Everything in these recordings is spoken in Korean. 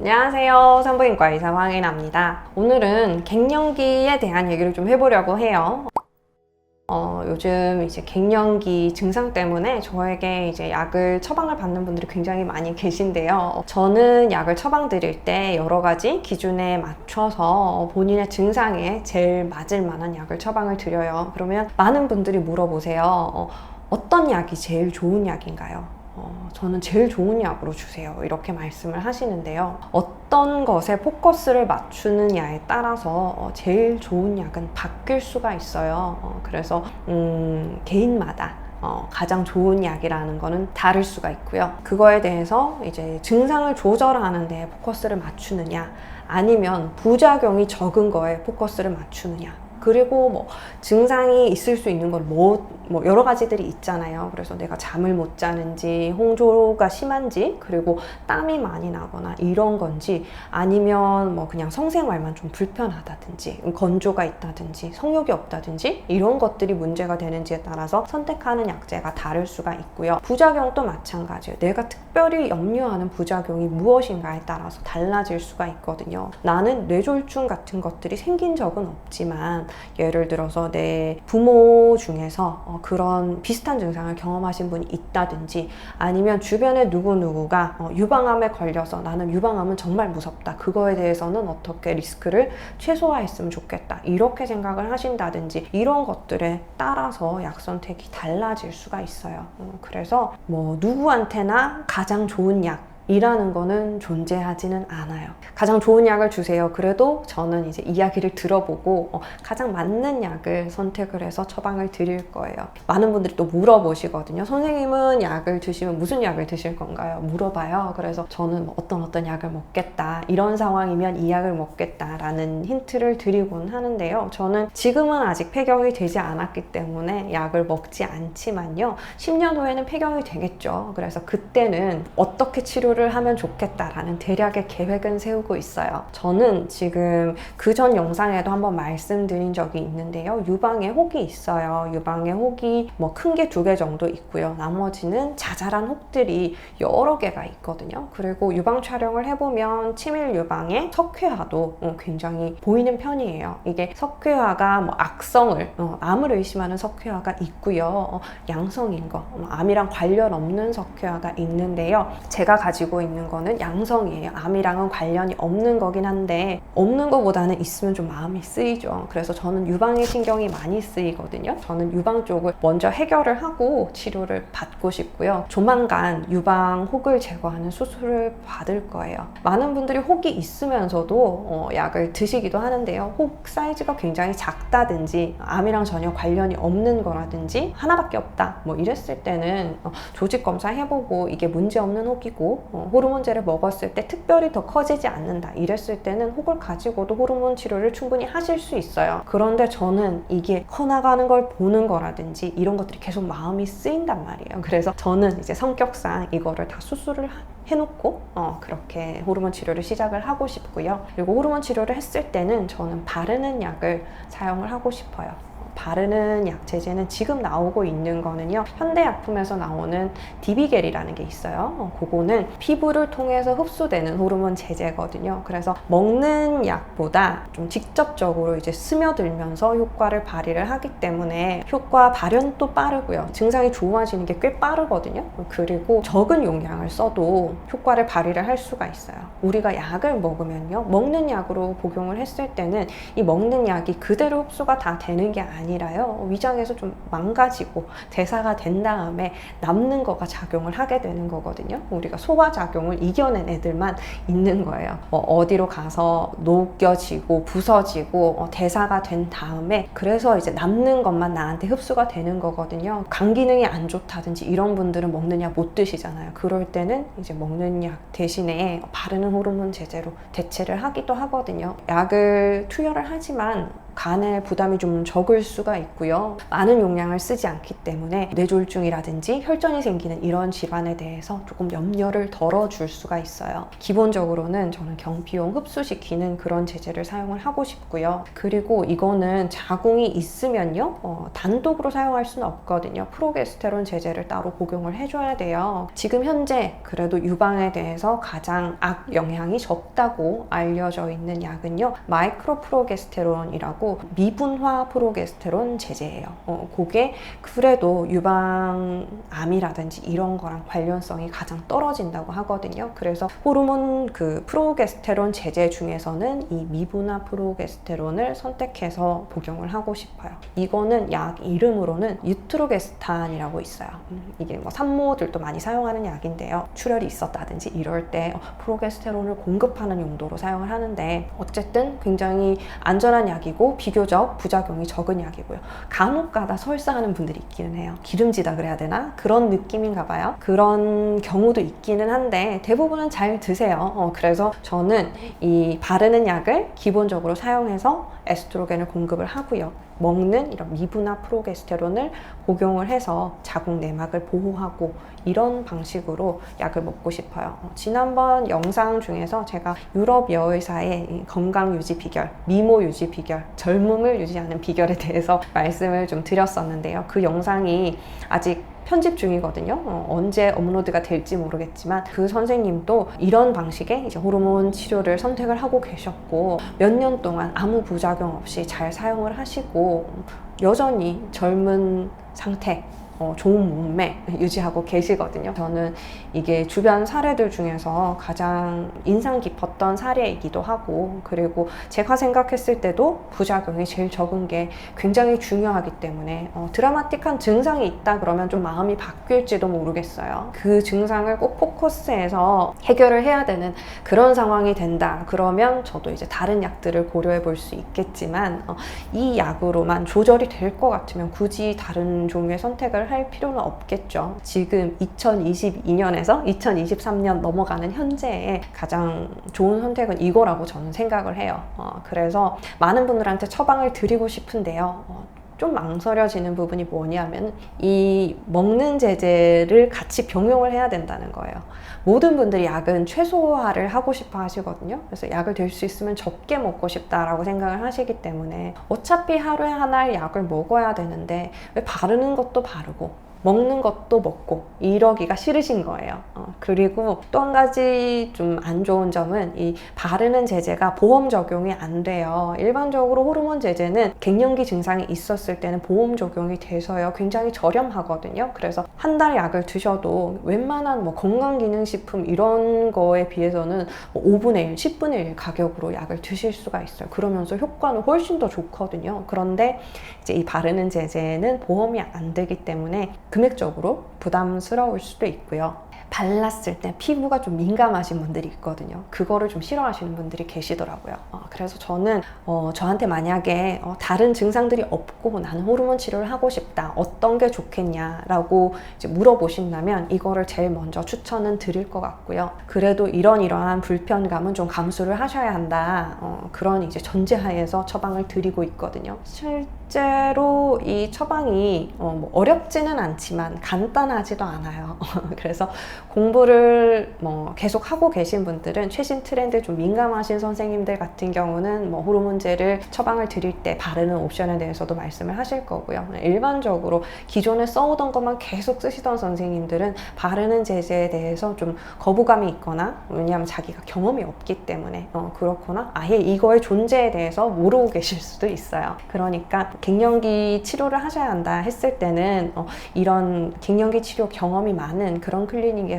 안녕하세요. 산부인과 의사 황혜나입니다. 오늘은 갱년기에 대한 얘기를 좀 해보려고 해요. 요즘 이제 갱년기 증상 때문에 저에게 이제 약을 처방을 받는 분들이 굉장히 많이 계신데요. 저는 약을 처방드릴 때 여러 가지 기준에 맞춰서 본인의 증상에 제일 맞을 만한 약을 처방을 드려요. 그러면 많은 분들이 물어보세요. 어떤 약이 제일 좋은 약인가요? 저는 제일 좋은 약으로 주세요. 이렇게 말씀을 하시는데요. 어떤 것에 포커스를 맞추느냐에 따라서 제일 좋은 약은 바뀔 수가 있어요. 그래서 개인마다 가장 좋은 약이라는 거는 다를 수가 있고요. 그거에 대해서 이제 증상을 조절하는 데 포커스를 맞추느냐, 아니면 부작용이 적은 거에 포커스를 맞추느냐, 그리고 뭐 증상이 있을 수 있는 건 뭐 여러 가지들이 있잖아요. 그래서 내가 잠을 못 자는지, 홍조가 심한지, 그리고 땀이 많이 나거나 이런 건지, 아니면 뭐 그냥 성생활만 좀 불편하다든지, 건조가 있다든지, 성욕이 없다든지 이런 것들이 문제가 되는지에 따라서 선택하는 약제가 다를 수가 있고요. 부작용도 마찬가지예요. 내가 특별히 염려하는 부작용이 무엇인가에 따라서 달라질 수가 있거든요. 나는 뇌졸중 같은 것들이 생긴 적은 없지만, 예를 들어서 내 부모 중에서 그런 비슷한 증상을 경험하신 분이 있다든지, 아니면 주변에 누구누구가 유방암에 걸려서 나는 유방암은 정말 무섭다, 그거에 대해서는 어떻게 리스크를 최소화했으면 좋겠다, 이렇게 생각을 하신다든지, 이런 것들에 따라서 약 선택이 달라질 수가 있어요. 그래서 뭐 누구한테나 가장 좋은 약 이라는 거는 존재하지는 않아요. 가장 좋은 약을 주세요. 그래도 저는 이제 이야기를 들어보고 가장 맞는 약을 선택을 해서 처방을 드릴 거예요. 많은 분들이 또 물어보시거든요. 선생님은 약을 드시면 무슨 약을 드실 건가요? 물어봐요. 그래서 저는 뭐 어떤 약을 먹겠다, 이런 상황이면 이 약을 먹겠다라는 힌트를 드리곤 하는데요. 저는 지금은 아직 폐경이 되지 않았기 때문에 약을 먹지 않지만요, 10년 후에는 폐경이 되겠죠. 그래서 그때는 어떻게 치료를 하면 좋겠다라는 대략의 계획은 세우고 있어요. 저는 지금 그전 영상에도 한번 말씀드린 적이 있는데요. 유방에 혹이 있어요. 유방에 혹이 뭐 큰 게 2개 정도 있고요. 나머지는 자잘한 혹들이 여러 개가 있거든요. 그리고 유방 촬영을 해보면 치밀 유방에 석회화도 굉장히 보이는 편이에요. 이게 석회화가 뭐 악성을, 암을 의심하는 석회화가 있고요. 양성인 거, 암이랑 관련 없는 석회화가 있는데요. 제가 가지고 있는 거는 양성이에요. 암이랑은 관련이 없는 거긴 한데, 없는 거보다는 있으면 좀 마음이 쓰이죠. 그래서 저는 유방에 신경이 많이 쓰이거든요. 저는 유방 쪽을 먼저 해결을 하고 치료를 받고 싶고요. 조만간 유방 혹을 제거하는 수술을 받을 거예요. 많은 분들이 혹이 있으면서도 약을 드시기도 하는데요. 혹 사이즈가 굉장히 작다든지, 암이랑 전혀 관련이 없는 거라든지, 하나밖에 없다, 뭐 이랬을 때는 조직 검사 해보고 이게 문제 없는 혹이고 호르몬제를 먹었을 때 특별히 더 커지지 않는다, 이랬을 때는 혹을 가지고도 호르몬 치료를 충분히 하실 수 있어요. 그런데 저는 이게 커나가는 걸 보는 거라든지 이런 것들이 계속 마음이 쓰인단 말이에요. 그래서 저는 이제 성격상 이거를 다 수술을 해놓고 그렇게 호르몬 치료를 시작을 하고 싶고요. 그리고 호르몬 치료를 했을 때는 저는 바르는 약을 사용을 하고 싶어요. 바르는 약제제는 지금 나오고 있는 거는요, 현대약품에서 나오는 디비겔이라는 게 있어요. 그거는 피부를 통해서 흡수되는 호르몬 제제거든요. 그래서 먹는 약보다 좀 직접적으로 이제 스며들면서 효과를 발휘를 하기 때문에 효과 발현도 빠르고요, 증상이 좋아지는 게 꽤 빠르거든요. 그리고 적은 용량을 써도 효과를 발휘를 할 수가 있어요. 우리가 약을 먹으면요, 먹는 약으로 복용을 했을 때는 이 먹는 약이 그대로 흡수가 다 되는 게 아니라요, 위장에서 좀 망가지고 대사가 된 다음에 남는 거가 작용을 하게 되는 거거든요. 우리가 소화작용을 이겨낸 애들만 있는 거예요. 어디로 가서 녹여지고 부서지고 대사가 된 다음에, 그래서 이제 남는 것만 나한테 흡수가 되는 거거든요. 간 기능이 안 좋다든지 이런 분들은 먹는 약 못 드시잖아요. 그럴 때는 이제 먹는 약 대신에 바르는 호르몬 제제로 대체를 하기도 하거든요. 약을 투여를 하지만 간에 부담이 좀 적을 수가 있고요. 많은 용량을 쓰지 않기 때문에 뇌졸중이라든지 혈전이 생기는 이런 질환에 대해서 조금 염려를 덜어줄 수가 있어요. 기본적으로는 저는 경피용 흡수시키는 그런 제제를 사용을 하고 싶고요. 그리고 이거는 자궁이 있으면요, 단독으로 사용할 수는 없거든요. 프로게스테론 제제를 따로 복용을 해줘야 돼요. 지금 현재 그래도 유방에 대해서 가장 악 영향이 적다고 알려져 있는 약은요, 마이크로 프로게스테론이라고 미분화 프로게스테론 제제예요. 그게 그래도 유방암이라든지 이런 거랑 관련성이 가장 떨어진다고 하거든요. 그래서 호르몬 그 프로게스테론 제제 중에서는 이 미분화 프로게스테론을 선택해서 복용을 하고 싶어요. 이거는 약 이름으로는 유트로게스탄이라고 있어요. 이게 뭐 산모들도 많이 사용하는 약인데요. 출혈이 있었다든지 이럴 때 프로게스테론을 공급하는 용도로 사용을 하는데, 어쨌든 굉장히 안전한 약이고 비교적 부작용이 적은 약이고요. 간혹가다 설사하는 분들이 있기는 해요. 기름지다 그래야 되나? 그런 느낌인가 봐요. 그런 경우도 있기는 한데 대부분은 잘 드세요. 그래서 저는 이 바르는 약을 기본적으로 사용해서 에스트로겐을 공급을 하고요. 먹는 이런 미분화 프로게스테론을 복용을 해서 자궁 내막을 보호하고 이런 방식으로 약을 먹고 싶어요. 지난번 영상 중에서 제가 유럽 여의사의 건강 유지 비결, 미모 유지 비결, 젊음을 유지하는 비결에 대해서 말씀을 좀 드렸었는데요. 그 영상이 아직 편집 중이거든요. 언제 업로드가 될지 모르겠지만 그 선생님도 이런 방식의 이제 호르몬 치료를 선택을 하고 계셨고, 몇 년 동안 아무 부작용 없이 잘 사용을 하시고 여전히 젊은 상태, 좋은 몸매 유지하고 계시거든요. 저는 이게 주변 사례들 중에서 가장 인상 깊었던 사례이기도 하고, 그리고 제가 생각했을 때도 부작용이 제일 적은 게 굉장히 중요하기 때문에 드라마틱한 증상이 있다 그러면 좀 마음이 바뀔지도 모르겠어요. 그 증상을 꼭 포커스해서 해결을 해야 되는 그런 상황이 된다 그러면 저도 이제 다른 약들을 고려해 볼 수 있겠지만, 이 약으로만 조절이 될 것 같으면 굳이 다른 종류의 선택을 할 필요는 없겠죠. 지금 2022년에서 2023년 넘어가는 현재에 가장 좋은 선택은 이거라고 저는 생각을 해요. 그래서 많은 분들한테 처방을 드리고 싶은데요. 좀 망설여지는 부분이 뭐냐면 이 먹는 제제를 같이 병용을 해야 된다는 거예요. 모든 분들이 약은 최소화를 하고 싶어 하시거든요. 그래서 약을 될 수 있으면 적게 먹고 싶다라고 생각을 하시기 때문에 어차피 하루에 하나의 약을 먹어야 되는데 왜 바르는 것도 바르고 먹는 것도 먹고 이러기가 싫으신 거예요. 그리고 또 한 가지 좀 안 좋은 점은 이 바르는 제제가 보험 적용이 안 돼요. 일반적으로 호르몬 제제는 갱년기 증상이 있었을 때는 보험 적용이 돼서요 굉장히 저렴하거든요. 그래서 한 달 약을 드셔도 웬만한 뭐 건강기능식품 이런 거에 비해서는 뭐 5분의 1, 10분의 1 가격으로 약을 드실 수가 있어요. 그러면서 효과는 훨씬 더 좋거든요. 그런데 이제 이 바르는 제제는 보험이 안 되기 때문에 금액적으로 부담스러울 수도 있고요. 발랐을 때 피부가 좀 민감하신 분들이 있거든요. 그거를 좀 싫어하시는 분들이 계시더라고요. 그래서 저는 저한테 만약에 다른 증상들이 없고 나는 호르몬 치료를 하고 싶다, 어떤 게 좋겠냐라고 이제 물어보신다면 이거를 제일 먼저 추천은 드릴 것 같고요. 그래도 이러한 불편감은 좀 감수를 하셔야 한다, 그런 이제 전제하에서 처방을 드리고 있거든요. 실제로 이 처방이 뭐 어렵지는 않지만 간단하지도 않아요. 그래서 공부를 뭐 계속 하고 계신 분들은 최신 트렌드에 좀 민감하신 선생님들 같은 경우는 뭐 호르몬제를 처방을 드릴 때 바르는 옵션에 대해서도 말씀을 하실 거고요. 일반적으로 기존에 써오던 것만 계속 쓰시던 선생님들은 바르는 제제에 대해서 좀 거부감이 있거나, 왜냐하면 자기가 경험이 없기 때문에 그렇거나 아예 이거의 존재에 대해서 모르고 계실 수도 있어요. 그러니까 갱년기 치료를 하셔야 한다 했을 때는 이런 갱년기 치료 경험이 많은 그런 클리닉에서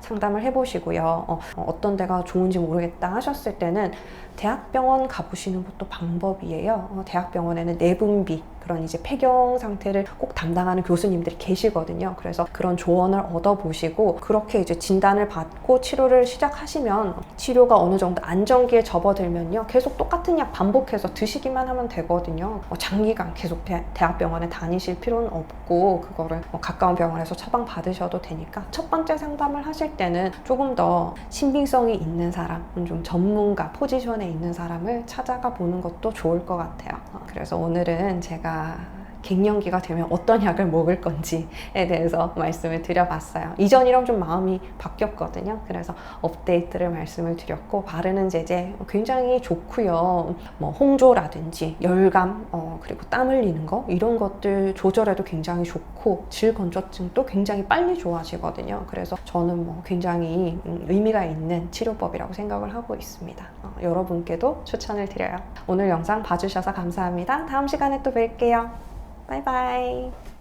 상담을 해보시고요. 어떤 데가 좋은지 모르겠다 하셨을 때는 대학병원 가보시는 것도 방법이에요. 대학병원에는 내분비, 그런 이제 폐경 상태를 꼭 담당하는 교수님들이 계시거든요. 그래서 그런 조언을 얻어보시고 그렇게 이제 진단을 받고 치료를 시작하시면, 치료가 어느 정도 안정기에 접어들면요 계속 똑같은 약 반복해서 드시기만 하면 되거든요. 장기간 계속 대학병원에 다니실 필요는 없고 그거를 가까운 병원에서 처방 받으셔도 되니까, 첫 번째 상담을 하실 때는 조금 더 신빙성이 있는 사람, 좀 전문가 포지션에 있는 사람을 찾아가 보는 것도 좋을 것 같아요. 그래서 오늘은 제가 갱년기가 되면 어떤 약을 먹을 건지에 대해서 말씀을 드려봤어요. 이전이랑 좀 마음이 바뀌었거든요. 그래서 업데이트를 말씀을 드렸고, 바르는 제제 굉장히 좋고요. 뭐 홍조라든지 열감, 그리고 땀 흘리는 거 이런 것들 조절해도 굉장히 좋고, 질 건조증도 굉장히 빨리 좋아지거든요. 그래서 저는 뭐 굉장히 의미가 있는 치료법이라고 생각을 하고 있습니다. 여러분께도 추천을 드려요. 오늘 영상 봐주셔서 감사합니다. 다음 시간에 또 뵐게요. 바이바이.